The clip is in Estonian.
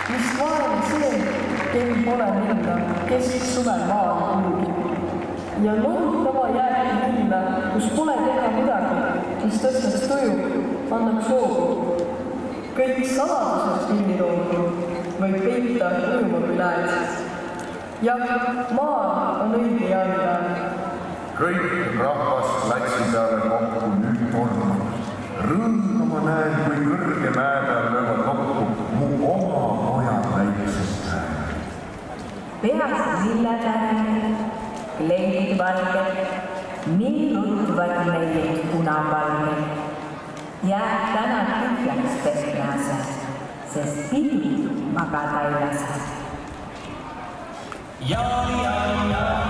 mis vaen see, kel pole minna, kes suvel maal kulgi. Ja loodava jääki minna, kus pole teha midagi, mis tõstaks tuju, annaks hoogu. Kõik saladused pilliroogu võib peita ujuma lähed. Ja maa on õige jalga. Kõik rahvast lätsi peale kokku nüüd tormamas. Rõõmu ma näen, kui kõrge mäe peal löövad lokku mu oma pojad väiksed päevad. Peas lillepärne, kleidid valged, nii ruttuvad meid punapalged. Jääb täna tühjaks pehmease, sest pidu magada ei lase. Ja.